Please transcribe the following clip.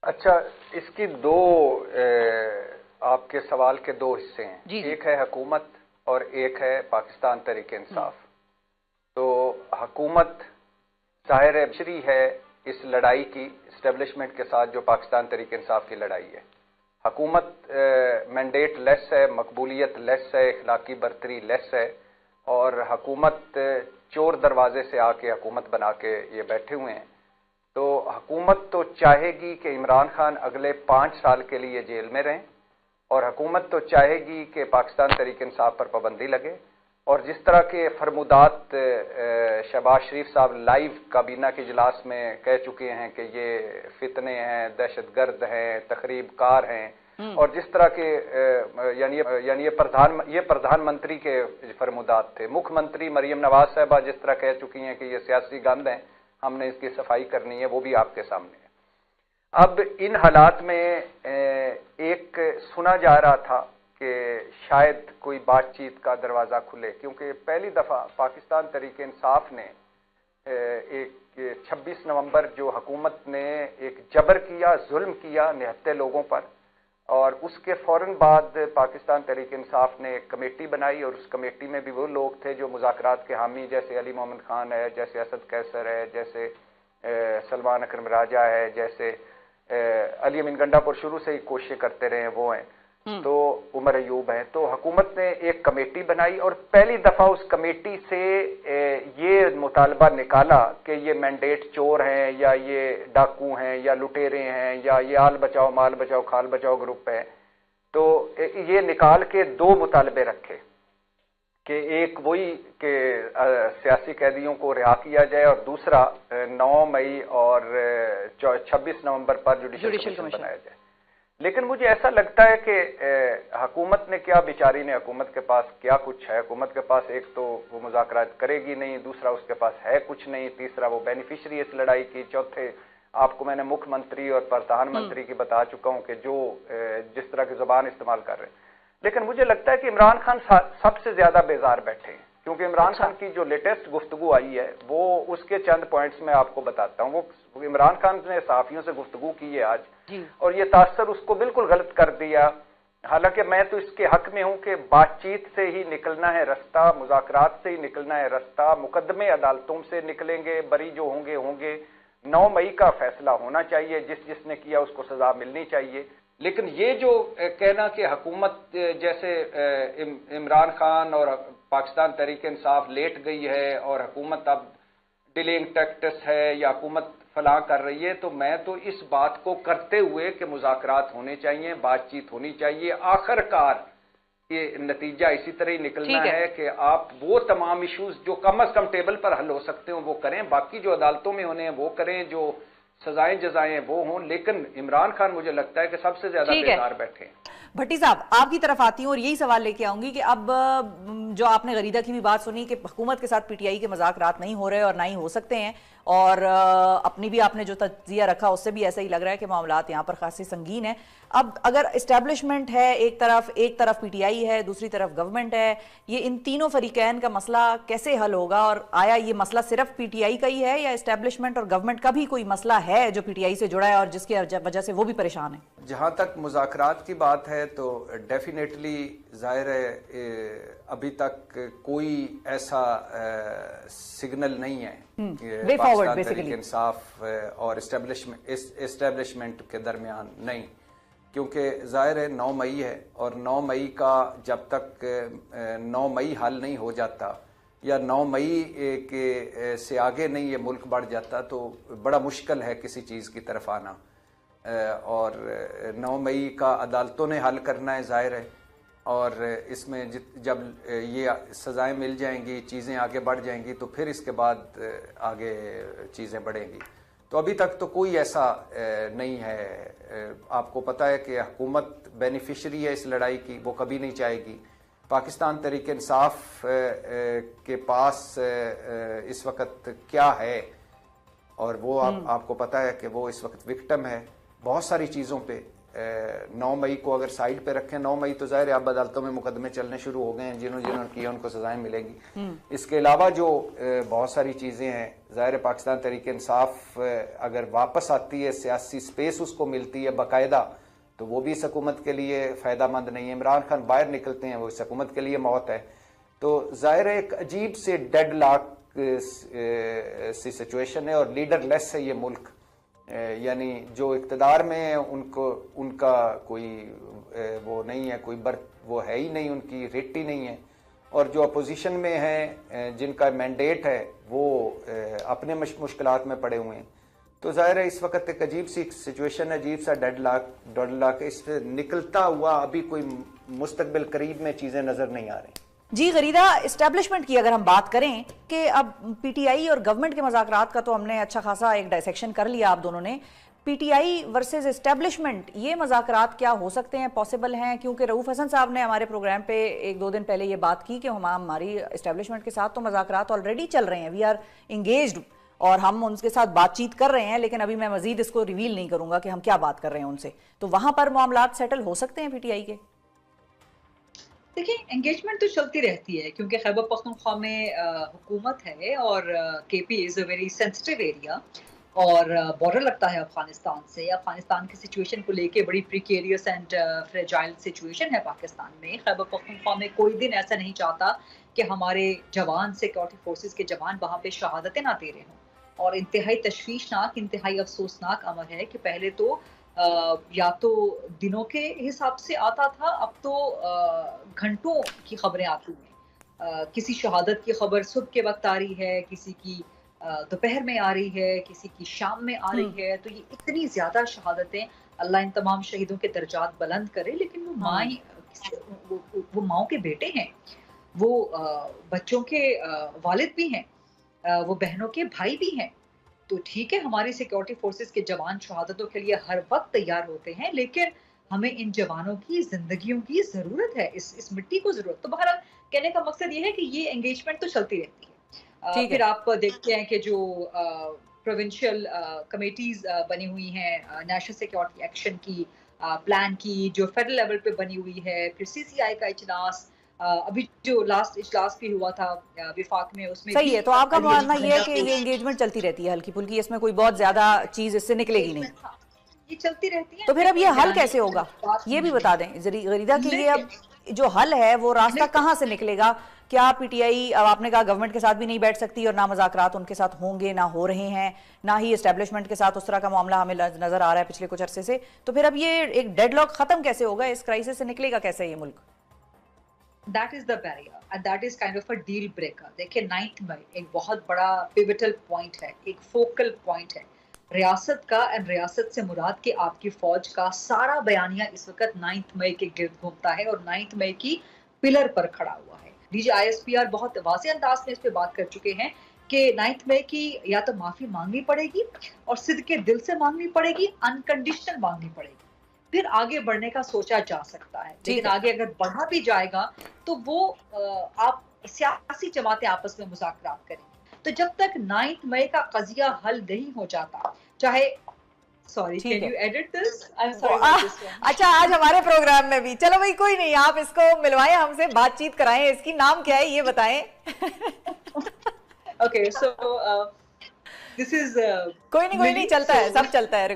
अच्छा, इसकी आपके सवाल के दो हिस्से हैं। जी। एक है हुकूमत और एक है पाकिस्तान तहरीक इंसाफ। तो हुकूमत ज़ाहिर बशरी है इस लड़ाई की, इस्टेब्लिशमेंट के साथ जो पाकिस्तान तहरीक इंसाफ की लड़ाई है। हुकूमत मैंडेट लेस है, मकबूलियत लेस है, इखलाकी बरतरी लेस है, और हुकूमत चोर दरवाजे से आके हुकूमत बना के ये बैठे हुए हैं। तो हुकूमत तो चाहेगी कि इमरान खान अगले 5 साल के लिए जेल में रहें, और हुकूमत तो चाहेगी कि पाकिस्तान तहरीक इंसाफ पर पाबंदी लगे। और जिस तरह के फरमुदात शहबाज शरीफ साहब लाइव काबीना के इजलास में कह चुके हैं कि ये फितने हैं, दहशतगर्द हैं, तखरीबकार हैं, और जिस तरह के यानी ये प्रधानमंत्री के फरमुदात थे। मुख्यमंत्री मरियम नवाज साहबा जिस तरह कह चुकी हैं कि ये सियासी गंद हैं, हमने इसकी सफाई करनी है, वो भी आपके सामने है। अब इन हालात में एक सुना जा रहा था कि शायद कोई बातचीत का दरवाज़ा खुले, क्योंकि पहली दफ़ा पाकिस्तान तहरीक इंसाफ ने एक 26 नवंबर जो हुकूमत ने एक जबर किया, जुल्म किया निहत्ते लोगों पर, और उसके फ़ौरन बाद पाकिस्तान तहरीक इंसाफ ने एक कमेटी बनाई, और उस कमेटी में भी वो लोग थे जो मुज़ाकरात के हामी, जैसे अली मोहम्मद खान है, जैसे असद कैसर है, जैसे सलमान अकरम राजा है, जैसे अली अमीन गंडापुर शुरू से ही कोशिश करते रहे हैं, वो हैं, तो उमर अयूब हैं। तो हुकूमत ने एक कमेटी बनाई, और पहली दफ़ा उस कमेटी से ये मुतालबा निकाला कि ये मैंडेट चोर हैं, या ये डाकू हैं, या लुटेरे हैं, या ये आल बचाओ माल बचाओ खाल बचाओ ग्रुप है। तो ये निकाल के दो मुतालबे रखे कि एक वही कि सियासी कैदियों को रिहा किया जाए, और दूसरा 9 मई और 26 नवंबर पर जुडिशल कमीशन बनाया जाए। लेकिन मुझे ऐसा लगता है कि हुकूमत ने क्या, बेचारी ने, हुकूमत के पास क्या कुछ है। हुकूमत के पास एक तो वो मुज़ाकरात करेगी नहीं, दूसरा उसके पास है कुछ नहीं, तीसरा वो बेनिफिशरी इस लड़ाई की, चौथे आपको मैंने मुख्यमंत्री और प्रधानमंत्री की बता चुका हूं कि जो जिस तरह की जुबान इस्तेमाल कर रहे हैं। लेकिन मुझे लगता है कि इमरान खान सबसे ज्यादा बेजार बैठे हैं, क्योंकि इमरान खान की जो लेटेस्ट गुफ्तगू आई है वो उसके चंद पॉइंट्स में आपको बताता हूं। वो इमरान खान ने सहाफियों से गुफ्तगू की है आज, और ये तासर उसको बिल्कुल गलत कर दिया। हालांकि मैं तो इसके हक में हूं कि बातचीत से ही निकलना है रास्ता, मुज़ाकरात से ही निकलना है रास्ता, मुकदमे अदालतों से निकलेंगे, बरी जो होंगे होंगे, 9 मई का फैसला होना चाहिए, जिसने किया उसको सजा मिलनी चाहिए। लेकिन ये जो कहना कि हुकूमत जैसे इमरान खान और पाकिस्तान तहरीक इंसाफ लेट गई है और हुकूमत अब डिलेइंग टैक्टिक्स है या हुकूमत फलां कर रही है, तो मैं तो इस बात को करते हुए कि मुज़ाकरात होने चाहिए, बातचीत होनी चाहिए, आखिरकार ये नतीजा इसी तरह ही निकलना है कि आप वो तमाम इश्यूज जो कम अज कम टेबल पर हल हो सकते हो वो करें, बाकी जो अदालतों में होने हैं वो करें, जो सजाएं जजाएं वो हों। लेकिन इमरान खान मुझे लगता है कि सबसे ज्यादा बेकार बैठे हैं। भट्टी साहब, आपकी तरफ आती हूँ और यही सवाल लेके आऊंगी कि अब जो आपने गरीदा की भी बात सुनी कि हुकूमत के साथ पीटीआई के मुज़ाकरात नहीं हो रहे और ना ही हो सकते हैं, और अपनी भी आपने जो तज्जिया रखा उससे भी ऐसा ही लग रहा है कि मामलात यहाँ पर खासी संगीन है। अब अगर इस्टेब्लिशमेंट है एक तरफ पीटीआई है, दूसरी तरफ गवर्नमेंट है, ये इन तीनों फरीकैन का मसला कैसे हल होगा? और आया ये मसला सिर्फ पीटीआई का ही है या इस्टेब्लिशमेंट और गवर्नमेंट का भी कोई मसला है जो पीटीआई से जुड़ा है और जिसकी वजह से वो भी परेशान है? जहां तक मुज़ाकरात की बात है तो डेफिनेटली जाहिर है अभी तक कोई ऐसा सिग्नल नहीं है कि पाकिस्तान तहरीक इंसाफ और इस्टेब्लिशमेंट के दरमियान नहीं, क्योंकि जाहिर है 9 मई है, और 9 मई का जब तक 9 मई हल नहीं हो जाता या 9 मई के से आगे नहीं ये मुल्क बढ़ जाता तो बड़ा मुश्किल है किसी चीज़ की तरफ आना। और 9 मई का अदालतों ने हल करना है जाहिर है, और इसमें जब ये सज़ाएं मिल जाएंगी, चीज़ें आगे बढ़ जाएंगी, तो फिर इसके बाद आगे चीज़ें बढ़ेंगी। तो अभी तक तो कोई ऐसा नहीं है। आपको पता है कि हुकूमत बेनिफिशरी है इस लड़ाई की, वो कभी नहीं चाहेगी। पाकिस्तान तहरीक इंसाफ के पास इस वक्त क्या है, और वो आपको पता है कि वो इस वक्त विक्टिम है बहुत सारी चीज़ों पे। 9 मई को अगर साइड पे रखें, 9 मई तो जाहिर है अब अदालतों में मुकदमे चलने शुरू हो गए हैं, जिन्होंने किया उनको सजाएं मिलेंगी। इसके अलावा जो बहुत सारी चीज़ें हैं, जाहिर पाकिस्तान तहरीक इंसाफ अगर वापस आती है, सियासी स्पेस उसको मिलती है बाकायदा, तो वो भी इस हुकूमत के लिए फ़ायदा मंद नहीं है। इमरान खान बाहर निकलते हैं, वो इस हुकूमत के लिए मौत है। तो जाहिर एक अजीब से डेड लॉक सी सिचुएशन है और लीडरलेस है ये मुल्क। यानी जो इक़्तिदार में है उनका कोई वो नहीं है, कोई वो है ही नहीं, उनकी रेट ही नहीं है। और जो अपोजिशन में है, जिनका मैंडेट है, वो अपने मुश्किलात में पड़े हुए हैं। तो जाहिर है इस वक्त एक अजीब सी सिचुएशन है, अजीब सा डेड लॉक, इससे निकलता हुआ अभी कोई मुस्तकबिल करीब में चीज़ें नज़र नहीं आ रही। जी गरीदा, इस्टेब्लिशमेंट की अगर हम बात करें कि अब पीटीआई और गवर्नमेंट के मज़ाकरात का तो हमने अच्छा खासा एक डायसेक्शन कर लिया आप दोनों ने। पीटीआई वर्सेस इस्टेब्लिशमेंट, ये मज़ाकरात क्या हो सकते हैं, पॉसिबल हैं? क्योंकि रऊफ हसन साहब ने हमारे प्रोग्राम पे 1-2 दिन पहले ये बात की कि हमारी इस्टेब्लिशमेंट के साथ तो मज़ाकरात ऑलरेडी चल रहे हैं, वी आर इंगेज्ड और हम उनके साथ बातचीत कर रहे हैं, लेकिन अभी मैं मजीद इसको रिवील नहीं करूंगा कि हम क्या बात कर रहे हैं उनसे। तो वहां पर मामलात सेटल हो सकते हैं पीटीआई के? देखिए, एंगेजमेंट तो चलती रहती है क्योंकि खैबर पख्तूनख्वा में हुकूमत है और KP is a very sensitive area और बॉर्डर लगता है अफगानिस्तान से। अफगानिस्तान की सिचुएशन को लेके बड़ी प्रिकेरियस एंड फ्रेजाइल सिचुएशन है पाकिस्तान में। खैबर पख्तूनख्वा में कोई दिन ऐसा नहीं चाहता कि हमारे जवान, सिक्योरिटी फोर्सेस के जवान वहाँ पे शहादतें ना दे रहे हों। और इंतहाई तशवीशनाक, इंतहाई अफसोसनाक अमर है कि पहले तो या तो दिनों के हिसाब से आता था, अब तो घंटों की खबरें आती हैं। किसी शहादत की खबर सुबह के वक्त आ रही है, किसी की दोपहर में आ रही है, किसी की शाम में आ रही है। तो ये इतनी ज्यादा शहादतें, अल्लाह इन तमाम शहीदों के दर्जात बुलंद करे। लेकिन वो माँ, वो माओ के बेटे हैं, वो बच्चों के वालिद भी हैं, वो बहनों के भाई भी हैं। तो ठीक है, हमारी सिक्योरिटी फोर्सेस के जवान शहादतों के लिए हर वक्त तैयार होते हैं, लेकिन हमें इन जवानों की जिंदगियों की जरूरत है, इस मिट्टी को जरूरत। तो बहरहाल कहने का मकसद ये है कि ये एंगेजमेंट तो चलती रहती है। फिर आप देखते हैं कि जो प्रोविंशियल कमेटीज बनी हुई हैं, नेशनल सिक्योरिटी एक्शन की, प्लान की, जो फेडरल लेवल पे बनी हुई है, फिर सीसीआई का इजलास, अभी जो लास्ट इजलास भी हुआ था विफाक में, उसमें सही है। तो आपका मानना ये है कि ये एंगेजमेंट चलती रहती है हल्की फुल्की, इसमें कोई बहुत ज्यादा चीज इससे निकलेगी नहीं? ये चलती रहती है। तो फिर अब ये हल कैसे होगा, ये भी बता दें गरीदा कि ये अब जो हल है वो रास्ता कहाँ से निकलेगा? क्या पीटीआई, अब आपने कहा गवर्नमेंट के साथ भी नहीं बैठ सकती और ना मज़ाकरात उनके साथ होंगे, ना हो रहे हैं, ना ही एस्टेब्लिशमेंट के साथ उस तरह का मामला हमें नजर आ रहा है पिछले कुछ अरसे से। तो फिर अब ये एक डेडलॉक खत्म कैसे होगा, इस क्राइसिस से निकलेगा कैसे ये मुल्क? That is the barrier and that is kind of a deal breaker। देखिए, 9 मई एक बहुत बड़ा पिवटल पॉइंट है, एक फोकल पॉइंट है रियासत का। एंड रियासत से मुराद के आपकी फौज का सारा बयानिया इस वक्त 9 मई के गिर्द घूमता है और 9 मई की पिलर पर खड़ा हुआ है। डीजी ISPR बहुत वाज़ेह अंदाज में इस पे बात कर चुके हैं कि 9 मई की या तो माफी मांगनी पड़ेगी और सिद्ध के दिल से मांगनी पड़ेगी, अनकंडीशनल मांगनी पड़ेगी, फिर आगे बढ़ने का सोचा जा सकता है। लेकिन आगे अगर बढ़ा भी जाएगा तो वो आप सियासी जमातें आपस में मुज़ाकरात करेंगी। तो जब तक 9 मई का कजिया हल नहीं हो जाता, चाहे sorry can you edit this, I am sorry. अच्छा, आज हमारे प्रोग्राम में भी, चलो भाई कोई नहीं, आप इसको मिलवाएं हमसे, बातचीत कराएं, इसकी नाम क्या है ये बताएं। ओके, सो दिस इज कोई नहीं चलता है, सब चलता है।